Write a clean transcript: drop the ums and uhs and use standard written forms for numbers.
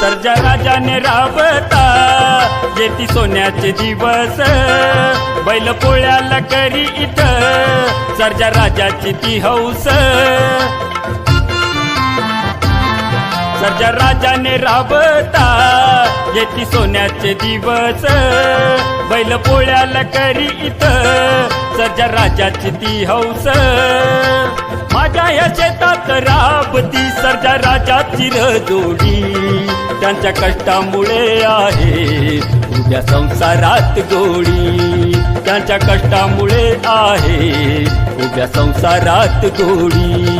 सर्जा राजाने राबता येती सोन्याचे दिवस, बैल पोळ्याला करी इथं सर्जा राजाची ती हौस। सर्जा राजाने राबता येती सोन्याचे दिवस, बैल पोळ्याला करी इथं सर्जा राजाची ती हौस। माझ्या या शेतात राबती सर्जा राजाची जोडी, त्यांच्या कष्टामुळे आहे उद्या संसारात गोडी, त्यांच्या कष्टामुळे आहे उद्या संसारात गोडी।